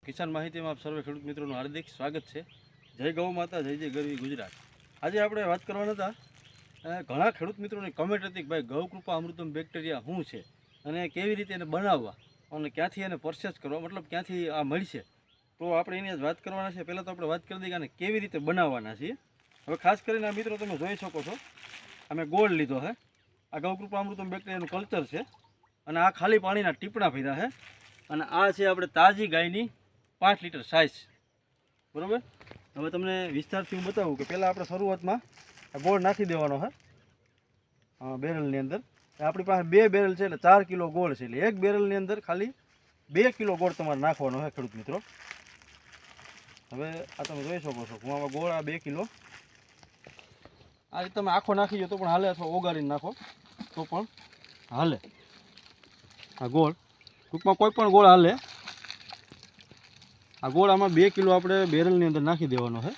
કિસાન માહિતીમાં આપ સર્વે ખેડૂત મિત્રોનું હાર્દિક સ્વાગત છે। જય ગૌ માતા, જય જય ગરવી ગુજરાત। આજે આપણે વાત કરવાના હતા, ઘણા ખેડૂત મિત્રોની કમેન્ટ હતી કે ભાઈ ગૌકૃપા અમૃતમ બેક્ટેરિયા શું છે અને કેવી રીતે એને બનાવવા અને ક્યાંથી એને પ્રોસેસ કરવા, મતલબ ક્યાંથી આ મળશે, તો આપણે એની વાત કરવાના છે। પહેલાં તો આપણે વાત કરી દઈએ કે કેવી રીતે બનાવવાના છીએ। હવે ખાસ કરીને આ મિત્રો તમે જોઈ શકો છો, અમે ગોળ લીધો છે। આ ગૌકૃપા અમૃતમ બેક્ટેરિયાનું કલ્ચર છે અને આ ખાલી પાણીના ટીપણા ભર્યા છે અને આ છે આપણે તાજી ગાયની 5 લીટર સાઇઝ, બરાબર। હવે તમને વિસ્તારથી હું બતાવું કે પહેલાં આપણે શરૂઆતમાં ગોળ નાખી દેવાનો છે બેરલની અંદર। આપણી પાસે 2 બેરલ છે એટલે 4 કિલો ગોળ છે, એટલે એક બેરલની અંદર ખાલી 2 કિલો ગોળ તમારે નાખવાનો છે ખેડૂત મિત્રો। હવે આ તમે જોઈ શકો છો, હું આમાં ગોળ આ 2 કિલો આ રીતે તમે આખો નાખી દો તો પણ હાલે, અથવા ઓગાળીને નાખો તો પણ હાલે। આ ગોળ ટૂંકમાં કોઈ પણ ગોળ હાલે। આ ગોળ આમાં 2 કિલો આપણે બેરલની અંદર નાખી દેવાનો છે।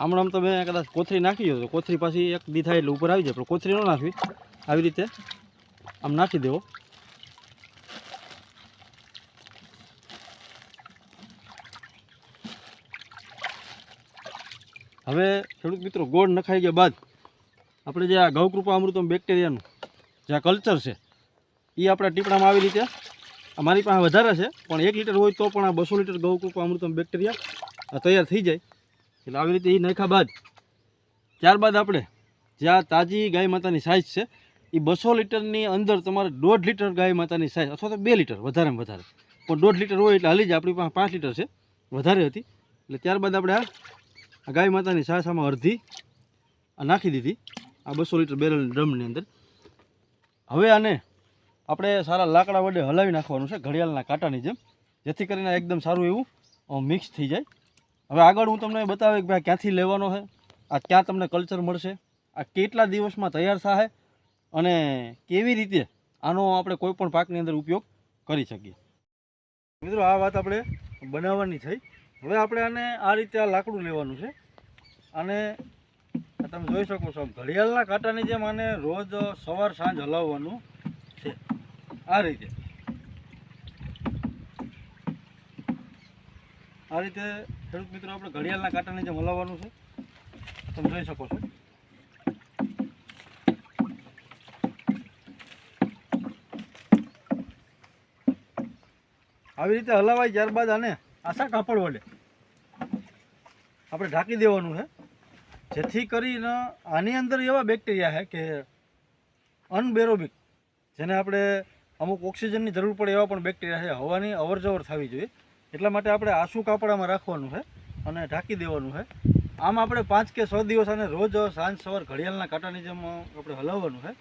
આમ તમે કદાચ કોથરી નાખી દો તો કોથરી પાછી એક દી થાય એટલે ઉપર આવી જાય, પણ કોથરી ન નાખવી, આવી રીતે આમ નાખી દેવો। હવે ખેડૂત મિત્રો, ગોળ નખાઈ ગયા બાદ આપણે જે આ ગૌકૃપા અમૃતમ બેક્ટેરિયાનું જે આ કલ્ચર છે એ આપણા ટીપણામાં આવી રીતે, અમારી પાસે વધારે છે પણ 1 લીટર હોય તો પણ આ 200 લીટર ગૌકૃપા અમૃતમ બેક્ટેરિયા તૈયાર થઈ જાય। એટલે આવી રીતે એ નાખ્યા બાદ ત્યારબાદ આપણે જે આ તાજી ગાય માતાની સાઇઝ છે એ 200 લીટરની અંદર તમારે 1.5 લીટર ગાય માતાની સાઇઝ, અથવા તો 2 લીટર વધારેમાં વધારે, પણ 1.5 લીટર હોય એટલે હાલી જાય। આપણી પાસે 5 લીટર છે, વધારે હતી, એટલે ત્યારબાદ આપણે આ ગાય માતાની સાઇઝ આમાં અડધી નાખી દીધી આ 200 લીટર બેરલ ડ્રમની અંદર। હવે આને આપણે સારા લાકડા વડે હલાવી નાખવાનું છે ઘડિયાળના કાંટાની જેમ, જેથી કરીને એકદમ સારું એવું મિક્સ થઈ જાય। હવે આગળ હું તમને બતાવી કે ભાઈ ક્યાંથી લેવાનો છે, આ ક્યાં તમને કલ્ચર મળશે, આ કેટલા દિવસમાં તૈયાર થાય અને કેવી રીતે આનો આપણે કોઈ પણ પાકની અંદર ઉપયોગ કરી શકીએ। મિત્રો, આ વાત આપણે બનાવવાની થઈ। હવે આપણે આને આ રીતે આ લાકડું લેવાનું છે અને તમે જોઈ શકો છો ઘડિયાળના કાંટાની જેમ આને રોજ સવાર સાંજ હલાવવાનું છે આ રીતે। આ રીતે ખેડૂત મિત્રો આપણે ઘડિયાળના કાંટાની જેમ હલાવવાનું છે, તમે જોઈ શકો છો। આવી રીતે હલાવાય ત્યારબાદ આને આછા કાપડ વડે આપણે ઢાંકી દેવાનું છે, જેથી કરીને આની અંદર એવા બેક્ટેરિયા છે કે અનબેરોબિક, જેને આપણે અમુક ઓક્સિજનની જરૂર પડે એવા પણ બેક્ટેરિયા છે, હવાની અવરજવર થવી જોઈએ, એટલા માટે આપણે આછું કાપડામાં રાખવાનું છે અને ઢાંકી દેવાનું છે। આમ આપણે 5 કે 6 દિવસ આને રોજ સાંજ સવાર ઘડિયાળના કાંટાની જેમ આપણે હલાવવાનું છે,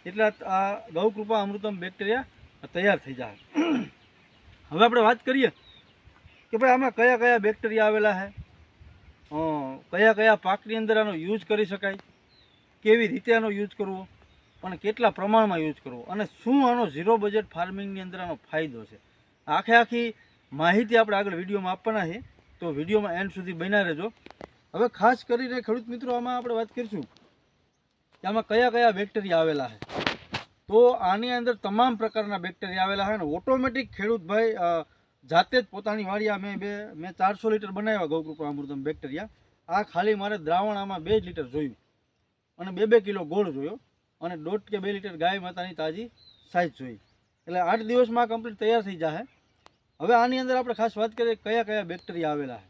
એટલે આ ગૌકૃપા અમૃતમ બેક્ટેરિયા તૈયાર થઈ જાય। હવે આપણે વાત કરીએ કે ભાઈ આમાં કયા કયા બેક્ટેરિયા આવેલા છે, કયા કયા પાકની અંદર આનો યુઝ કરી શકાય, કેવી રીતે આનો યુઝ કરવો અને કેટલા પ્રમાણમાં યુઝ કરવો, અને શું આનો ઝીરો બજેટ ફાર્મિંગની અંદર આનો ફાયદો છે, આખી માહિતી આપણે આગળ વિડીયોમાં આપવાના છે, તો વિડીયોમાં એન્ડ સુધી બન્યા રહેજો। હવે ખાસ કરીને ખેડૂત મિત્રો, આમાં આપણે વાત કરીશું કે આમાં કયા કયા બેક્ટેરિયા આવેલા છે। તો આની અંદર તમામ પ્રકારના બેક્ટેરિયા આવેલા છે અને ઓટોમેટિક ખેડૂત ભાઈ જાતે જ પોતાની વાડી, મેં 400 લીટર બનાવ્યા ગૌકૃપા અમૃતમ બેક્ટેરિયા, આ ખાલી મારે દ્રાવણ આમાં 2 લીટર જોયું અને 2 કિલો ગોળ જોયો અને 1.5 કે 2 લીટર ગાય માતાની તાજી સાઇઝ જોઈ, એટલે 8 દિવસમાં આ કમ્પ્લીટ તૈયાર થઈ જશે। હવે આની અંદર આપણે ખાસ વાત કરીએ કયા કયા બેક્ટેરિયા આવેલા છે,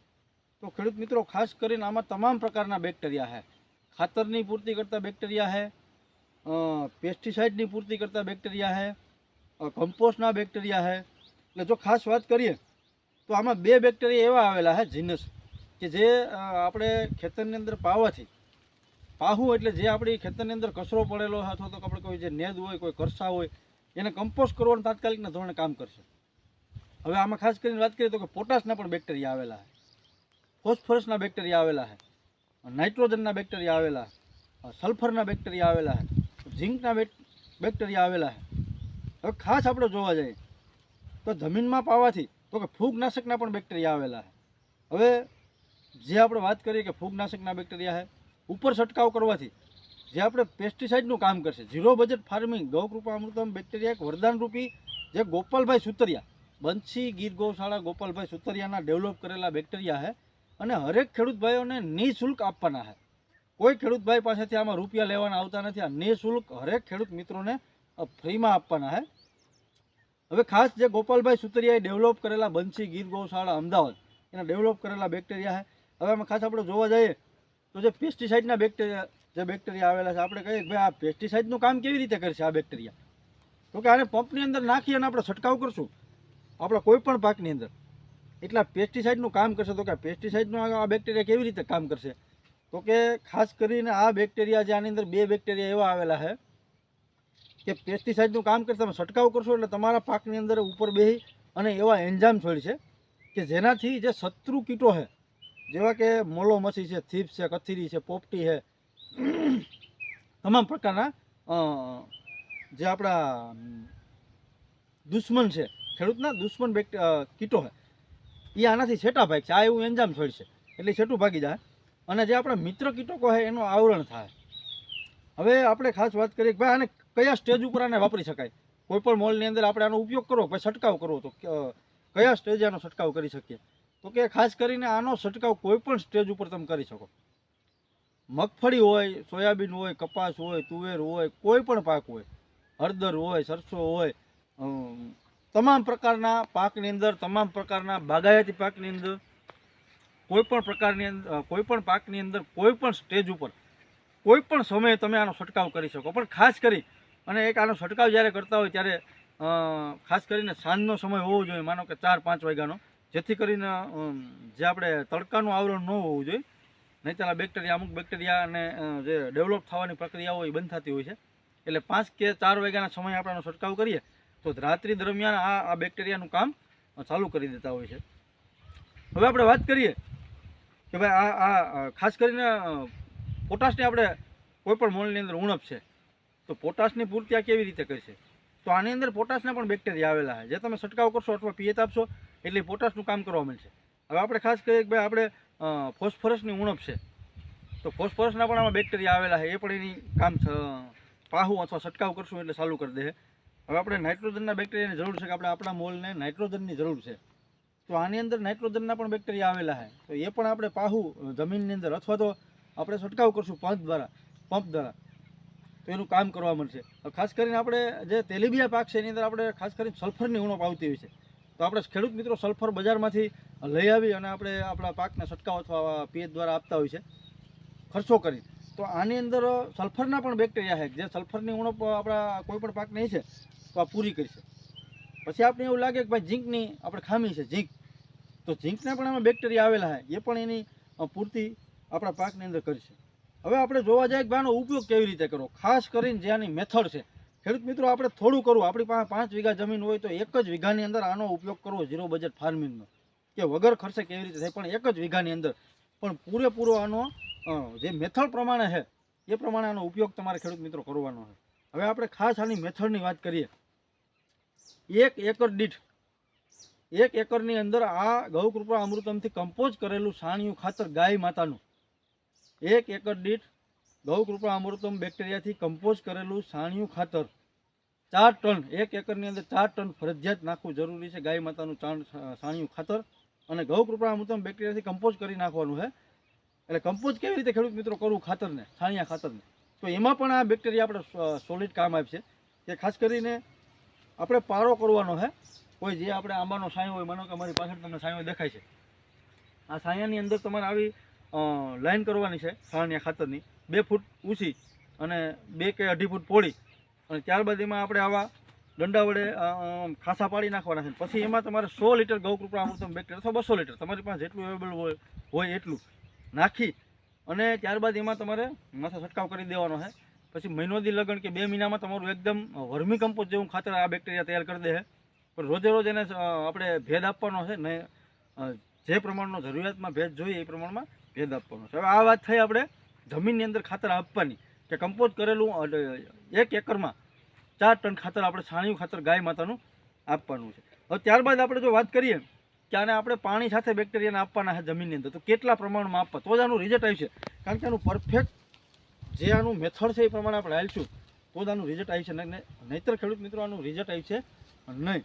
તો ખેડૂત મિત્રો ખાસ કરીને આમાં તમામ પ્રકારના બેક્ટેરિયા છે। ખાતરની પૂર્તિ કરતા બેક્ટેરિયા છે, પેસ્ટિસાઇડની પૂર્તિ કરતા બેક્ટેરિયા છે, કમ્પોસ્ટના બેક્ટેરિયા છે। એટલે જો ખાસ વાત કરીએ તો આમાં 2 બેક્ટેરિયા એવા આવેલા છે જીનસ, કે જે આપણે ખેતરની અંદર પાવાથી, પાહું એટલે જે આપણી ખેતરની અંદર કચરો પડેલો હોય અથવા તો આપણે કોઈ જે નેદ હોય, કોઈ કરસા હોય, એને કમ્પોસ્ટ કરવાનું તાત્કાલિકના ધોરણે કામ કરશે। હવે આમાં ખાસ કરીને વાત કરીએ તો કે પોટાશના પણ બેક્ટેરિયા આવેલા છે, ફોસ્ફરસના બેક્ટેરિયા આવેલા છે, નાઇટ્રોજનના બેક્ટેરિયા આવેલા છે, સલ્ફરના બેક્ટેરિયા આવેલા છે, ઝીંકના બેક્ટેરિયા આવેલા છે. હવે ખાસ આપણે જોવા જઈએ તો જમીનમાં પાવાથી તો કે ફૂગનાશકના પણ બેક્ટેરિયા આવેલા છે. હવે જે આપણે વાત કરીએ કે ફૂગનાશકના બેક્ટેરિયા છે, ઉપર છંટકાવ કરવાથી જે આપણે પેસ્ટિસાઇડનું કામ કરશે. ઝીરો બજેટ ફાર્મિંગ ગૌકૃપા અમૃતમ બેક્ટેરિયા એક વરદાનરૂપી જે ગોપાલભાઈ સુતરિયા, બંસી ગીર ગૌશાળા ગોપાલભાઈ સુતરિયાના ડેવલપ કરેલા બેક્ટેરિયા છે અને હરેક ખેડૂત ભાઈઓને નિઃશુલ્ક આપવાના છે. કોઈ ખેડૂત ભાઈ પાસેથી આમાં રૂપિયા લેવાના આવતા નથી. આ નિઃશુલ્ક હરેક ખેડૂત મિત્રોને ફ્રીમાં આપવાના છે. હવે ખાસ જે ગોપાલભાઈ સુતરિયાએ ડેવલપ કરેલા બંસી ગીર ગૌશાળા અમદાવાદ એના ડેવલપ કરેલા બેક્ટેરિયા છે. હવે આમાં ખાસ આપણે જોવા જઈએ તો જે પેસ્ટિસાઇડના બેક્ટેરિયા આવેલા છે, આપણે કહીએ કે ભાઈ આ પેસ્ટિસાઇડનું કામ કેવી રીતે કરશે આ બેક્ટેરિયા? તો કે આને પંપની અંદર નાખી અને આપણે છંટકાવ કરશું આપણા કોઈ પણ પાકની અંદર, એટલા પેસ્ટિસાઇડનું કામ કરશે. તો કે પેસ્ટિસાઇડનું આ બેક્ટેરિયા કેવી રીતે કામ કરશે? તો કે ખાસ કરીને આ બેક્ટેરિયા જે આની અંદર બે બેક્ટેરિયા એવા આવેલા છે કે પેસ્ટિસાઇડનું કામ કરશે. તમે છંટકાવ કરશો એટલે તમારા પાકની અંદર ઉપર બેસી અને એવા એન્ઝાઇમ છોડશે કે જેનાથી જે શત્રુ કીટો છે, જેવા કે મોલો મસી છે, થીપ્સ છે, કથીરી છે, પોપટી છે, તમામ પ્રકારના જે આપણા દુશ્મન છે, ખેડૂતના દુશ્મન કીટો છે, એ આનાથી છેટા ભાગશે. આ એવું એન્ઝામ છોડશે એટલે છેટું ભાગી જાય અને જે આપણા મિત્ર કીટકો છે એનું આવરણ થાય. હવે આપણે ખાસ વાત કરીએ કે ભાઈ આને કયા સ્ટેજ ઉપર આને વાપરી શકાય. કોઈ પણ મોલની અંદર આપણે આનો ઉપયોગ કરવો, પછી છંટકાવ કરવો, તો કયા સ્ટેજે આનો છંટકાવ કરી શકીએ? તો કે ખાસ કરીને આનો છંટકાવ કોઈ પણ સ્ટેજ ઉપર તમે કરી શકો. મગફળી હોય, સોયાબીન હોય, કપાસ હોય, તુવેર હોય, કોઈ પણ પાક હોય, હળદર હોય, સરસો હોય, તમામ પ્રકારના પાકની અંદર, તમામ પ્રકારના બાગાયતી પાકની અંદર, કોઈ પણ પાકની અંદર કોઈ પણ સ્ટેજ ઉપર કોઈ પણ સમયે તમે આનો છંટકાવ કરી શકો. પણ ખાસ કરી અને એક આનો છંટકાવ જ્યારે કરતા હોય ત્યારે ખાસ કરીને સાંજનો સમય હોવો જોઈએ, માનો કે 4-5 વાગ્યાનો, જેથી કરીને જે આપણે તડકાનું આવરણ ન હોવું જોઈએ. નહીં તો અમુક બેક્ટેરિયાને જે ડેવલપ થવાની પ્રક્રિયાઓ એ બંધ થતી હોય છે. એટલે 5 કે 4 વાગ્યાના સમયે આપણે આનો છંટકાવ કરીએ તો રાત્રિ દરમિયાન આ બેક્ટેરિયાનું કામ ચાલુ કરી દેતા હોય છે. હવે આપણે વાત કરીએ કે ભાઈ આ ખાસ કરીને પોટાશની આપણે કોઈ પણ મોલની અંદર ઉણપ છે તો પોટાશની પૂર્તિ આ કેવી રીતે કરશે? તો આની અંદર પોટાશના પણ બેક્ટેરિયા આવેલા છે. જે તમે છંટકાવ કરશો અથવા પિયત આપશો એટલે પોટાશનું કામ કરવા મળશે. હવે આપણે ખાસ કરીએ કે ભાઈ આપણે ફોસ્ફરસની ઉણપ છે તો ફોસ્ફરસના પણ આમાં બેક્ટેરિયા આવેલા છે. એ પણ એની કામ પાહું અથવા છંટકાવ કરશું એટલે ચાલુ કરી દે. હવે આપણે નાઇટ્રોજનના બેક્ટેરિયાની જરૂર છે કે આપણે આપણા મોલને નાઇટ્રોજનની જરૂર છે, તો આની અંદર નાઇટ્રોજનના પણ બેક્ટેરિયા આવેલા છે. તો એ પણ આપણે પાહું જમીનની અંદર અથવા તો આપણે છંટકાવ કરશું પંપ દ્વારા તો એનું કામ કરવા મળશે. ખાસ કરીને આપણે જે તેલીબિયા પાક છે એની અંદર આપણે ખાસ કરીને સલ્ફરની ઉણપ આવતી હોય છે. તો આપણે ખેડૂત મિત્રો સલ્ફર બજારમાંથી લઈ આવી અને આપણે આપણા પાકને છંટકાવ અથવા પિયત દ્વારા આપતા હોય છે ખર્ચો કરી. તો આની અંદર સલ્ફરના પણ બેક્ટેરિયા છે જે સલ્ફરની ઉણપ આપણા કોઈ પણ પાકને છે તો આ પૂરી કરશે. પછી આપણે એવું લાગે કે ભાઈ ઝીંકની આપણે ખામી છે, તો ઝીંકના પણ આમાં બેક્ટેરિયા આવેલા છે, એ પણ એની પૂર્તિ આપણા પાકની અંદર કરશે. હવે આપણે જોવા જાય કે આનો ઉપયોગ કેવી રીતે કરવો. ખાસ કરીને જે આની મેથડ છે ખેડૂત મિત્રો, આપણે થોડું કરવું. આપણી પાસે 5 વીઘા જમીન હોય તો 1 જ વીઘાની અંદર આનો ઉપયોગ કરવો, ઝીરો બજેટ ફાર્મિંગનો, કે વગર ખર્ચે કેવી રીતે થાય, પણ 1 જ વીઘાની અંદર પણ પૂરેપૂરો આનો જે મેથડ પ્રમાણે છે એ પ્રમાણે આનો ઉપયોગ તમારે ખેડૂત મિત્રો કરવાનો છે. હવે આપણે ખાસ આની મેથડની વાત કરીએ. 1 એકર દીઠ 1 એકરની અંદર આ ગૌકૃપા અમૃતમથી કમ્પોઝ કરેલું છાણિયું ખાતર ગાય માતાનું 1 એકર દીઠ ગૌકૃપા અમૃતમ બેક્ટેરિયાથી કમ્પોઝ કરેલું છાણિયું ખાતર 4 ટન, 1 એકરની અંદર 4 ટન ફરજિયાત નાખવું જરૂરી છે. ગાય માતાનું છાણિયું ખાતર અને ગૌકૃપા અમૃતમ બેક્ટેરિયાથી કમ્પોઝ કરી નાખવાનું છે. એટલે કમ્પોઝ કેવી રીતે ખેડૂત મિત્રો કરવું ખાતરને, છાણિયા ખાતરને, તો એમાં પણ આ બેક્ટેરિયા આપણે સોલિડ કામ આપશે. કે ખાસ કરીને આપણે પારો કરવાનો છે. કોઈ જે આપણે આંબાનો છાંયો હોય, માનો કે અમારી પાછળ તમને છાંયો દેખાય છે, આ છાંયાની અંદર તમારે આવી લાઈન કરવાની છે છાણિયા ખાતરની, 2 ફૂટ ઊંચી અને 2 કે 2.5 ફૂટ પહોળી, અને ત્યારબાદ એમાં આપણે આવા દંડા વડે ખાસા પાડી નાખવાના છે. પછી એમાં તમારે 100 લીટર ગૌકૃપા અમૃતમ બેક્ટેરિયા અથવા 200 લીટર તમારી પાસે જેટલું અવેલેબલ હોય એટલું નાખી અને ત્યારબાદ એમાં તમારે માથે છંટકાવ કરી દેવાનો છે. પછી મહિનોથી લગન કે 2 મહિનામાં તમારું એકદમ વર્મી કમ્પોઝ જેવું ખાતર આ બેક્ટેરિયા તૈયાર કરી દે છે. પણ રોજે રોજ એને આપણે ભેદ આપવાનો છે ને, જે પ્રમાણનો જરૂરિયાતમાં ભેદ જોઈએ એ પ્રમાણમાં ભેદ આપવાનો છે. હવે આ વાત થઈ આપણે જમીનની અંદર ખાતર આપવાની. કે કમ્પોઝ કરેલું 1 એકરમાં 4 ટન ખાતર આપણે છાણિયું ખાતર ગાય માતાનું આપવાનું છે. હવે ત્યારબાદ આપણે જો વાત કરીએ કે આને આપણે પાણી સાથે બેક્ટેરિયાને આપવાના છે જમીનની અંદર, તો કેટલા પ્રમાણમાં આપવા તો જ આનું રિઝલ્ટ આવશે. કારણ કે આનું પરફેક્ટ જે આનું મેથડ છે એ પ્રમાણે આપણે હાલશું તો જ આનું રિઝલ્ટ આવશે, નહીંતર ખેડૂત મિત્રો આનું રિઝલ્ટ આવશે નહીં.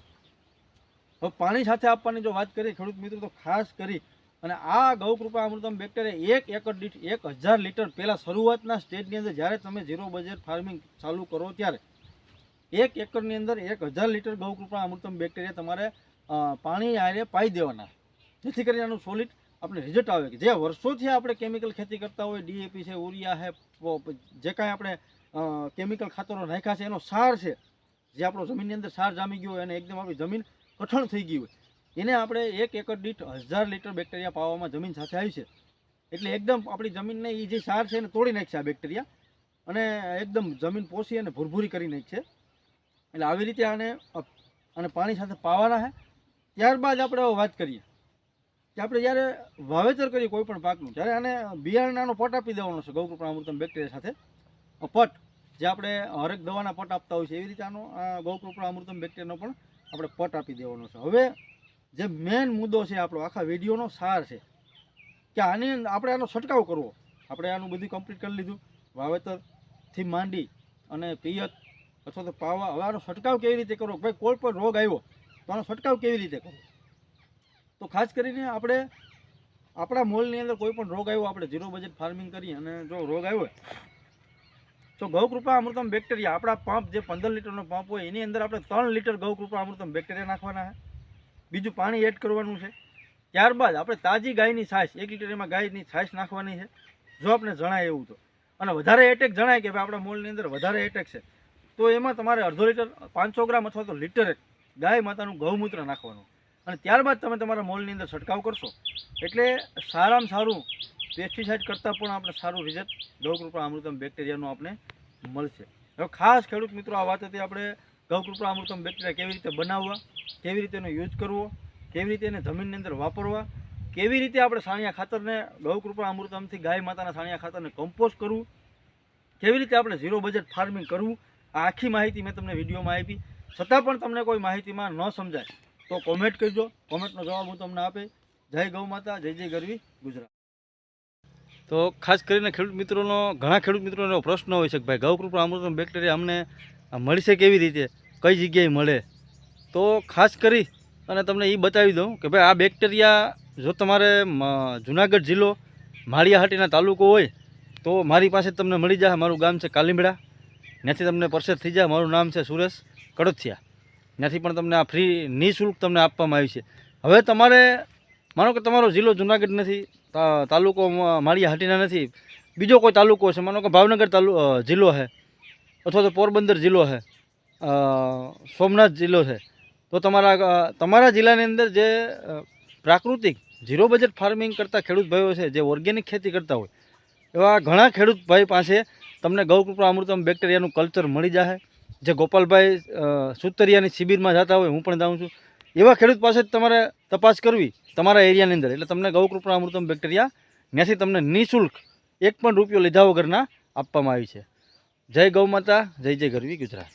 હવે પાણી સાથે આપવાની જો વાત કરીએ ખેડૂત મિત્રો, તો ખાસ કરી અને આ ગૌકૃપા અમૃતમ બેક્ટેરિયા 1 એકર દીઠ 1000 લીટર પહેલાં શરૂઆતના સ્ટેજની અંદર જ્યારે તમે ઝીરો બજેટ ફાર્મિંગ ચાલુ કરો ત્યારે 1 એકરની અંદર 1000 લીટર ગૌકૃપા અમૃતમ બેક્ટેરિયા તમારે પાણી આરે પાઈ દેવાના, જેથી કરીને આનું સોલિડ આપણે રિઝલ્ટ આવે. કે જે વર્ષોથી આપણે કેમિકલ ખેતી કરતા હોય, ડીએપી છે, યુરિયા છે, જે કાંઈ આપણે કેમિકલ ખાતરો નાખ્યા છે એનો સાર છે, જે આપણો જમીનની અંદર સાર જામી ગયો હોય અને એકદમ આપણી જમીન કઠણ થઈ ગઈ હોય, એને આપણે 1 એકર દીઠ 1000 લીટર બેક્ટેરિયા પાવામાં જમીન સાથે આવી છે. એટલે એકદમ આપણી જમીનને એ જે સાર છે એને તોડી નાખશે આ બેક્ટેરિયા, અને એકદમ જમીન પોષી અને ભૂરભૂરી કરી નાખશે. એટલે આવી રીતે આને પાણી સાથે પાવાના છે. ત્યારબાદ આપણે વાત કરીએ કે આપણે જ્યારે વાવેતર કરીએ કોઈ પણ પાકનું, ત્યારે આને બિયારણાનો પટ આપી દેવાનો છે ગૌકૃપા અમૃતમ બેક્ટેરિયા સાથે. પટ જે આપણે હરેક દવાના પટ આપતા હોય છે એવી રીતે આનો ગૌકૃપા અમૃતમ બેક્ટેરિયાનો પણ આપણે પટ આપી દેવાનો છે. હવે જે મેઇન મુદ્દો છે આપણો આખા વિડીયોનો સાર છે કે આની આપણે આનો છંટકાવ કરવો. આપણે આનું બધું કમ્પ્લીટ કરી લીધું, વાવેતરથી માંડી અને પિયત અથવા તો પાવા. હવે આનો છંટકાવ કેવી રીતે કરવો, ભાઈ કોઈ પણ રોગ આવ્યો તો આનો છંટકાવ કેવી રીતે કરવો. તો ખાસ કરીને આપણે આપણા મોલની અંદર કોઈ પણ રોગ આવ્યો, આપણે ઝીરો બજેટ ફાર્મિંગ કરીએ અને જો રોગ આવ્યો તો ગૌકૃપા અમૃતમ બેક્ટેરિયા આપણા પંપ જે 15 લીટરનો પંપ હોય એની અંદર આપણે 3 લીટર ગૌકૃપા અમૃતમ બેક્ટેરિયા નાખવાના છે. બીજું પાણી એડ કરવાનું છે. ત્યારબાદ આપણે તાજી ગાયની છાશ 1 લીટર એમાં ગાયની છાશ નાખવાની છે જો આપણે જણાય એવું તો. અને વધારે એટેક જણાય કે ભાઈ આપણા મોલની અંદર વધારે એટેક છે તો એમાં તમારે અડધો લીટર 500 ગ્રામ અથવા તો લીટર ગાય માતાનું ગૌમૂત્ર નાખવાનું. અને ત્યારબાદ તમે તમારા મોલની અંદર છંટકાવ કરશો એટલે સારામાં સારું પેસ્ટિસાઇડ કરતાં પણ આપણે સારું રિઝલ્ટ ગૌકૃપા અમૃતમ બેક્ટેરિયાનું આપણે મળશે. હવે ખાસ ખેડૂત મિત્રો આ વાત હતી આપણે ગૌકૃપા અમૃતમ બેક્ટેરિયા કેવી રીતે બનાવવા, કેવી રીતે એનો યુઝ કરવો, કેવી રીતે એને જમીનની અંદર વાપરવા, કેવી રીતે આપણે સાણિયા ખાતરને ગૌકૃપા અમૃતમથી ગાય માતાના સાણિયા ખાતરને કમ્પોઝ કરવું, કેવી રીતે આપણે ઝીરો બજેટ ફાર્મિંગ કરવું, આ આખી માહિતી મેં તમને વિડીયોમાં આપી. છતાં પણ તમને કોઈ માહિતીમાં ન સમજાય તો કોમેન્ટ કરજો, કોમેન્ટનો જવાબ હું તમને આપે. જય ગૌ માતા, જય જય ગરવી ગુજરાત. તો ખાસ કરીને ઘણા ખેડૂત મિત્રોનો પ્રશ્ન હોય છે કે ભાઈ ગૌકૃપા અમૃતમ બેક્ટેરિયા અમને મળશે કેવી રીતે, કઈ જગ્યાએ મળે. તો ખાસ કરી અને તમને એ બતાવી દઉં કે ભાઈ આ બેક્ટેરિયા જો તમારે જુનાગઢ જિલ્લો માળિયાહાટીના તાલુકો હોય તો મારી પાસે તમને મળી જાય. મારું ગામ છે કાલીમડા, ત્યાંથી તમને પરસેસ થઈ જાય. મારું નામ છે સુરેશ કડોથિયા. ત્યાંથી પણ તમને આ ફ્રી નિઃશુલ્ક તમને આપવામાં આવી છે. હવે તમારે માનો કે તમારો જિલ્લો જુનાગઢ નથી, તાલુકો માળિયાહાટીના નથી, બીજો કોઈ તાલુકો છે, માનો કે ભાવનગર જિલ્લો છે અથવા તો પોરબંદર જિલ્લો છે, સોમનાથ જિલ્લો છે, તો તમારા જિલ્લાની અંદર જે પ્રાકૃતિક ઝીરો બજેટ ફાર્મિંગ કરતા ખેડૂત ભાઈઓ છે, જે ઓર્ગેનિક ખેતી કરતા હોય એવા ઘણા ખેડૂત ભાઈ પાસે તમને ગૌકૃપા અમૃતમ બેક્ટેરિયાનું કલ્ચર મળી જાય. જે ગોપાલભાઈ સુતરિયાની શિબિરમાં જતા હોય, હું પણ જાઉં છું, એવા ખેડૂત પાસે જ તમારે તપાસ કરવી તમારા એરિયાની અંદર. એટલે તમને ગૌકૃપા અમૃતમ બેક્ટેરિયા ત્યાંથી તમને નિઃશુલ્ક 1 પણ રૂપિયો લીધા વગરના આપવામાં આવી છે. જય ગૌ માતા, જય જય ગરવી ગુજરાત.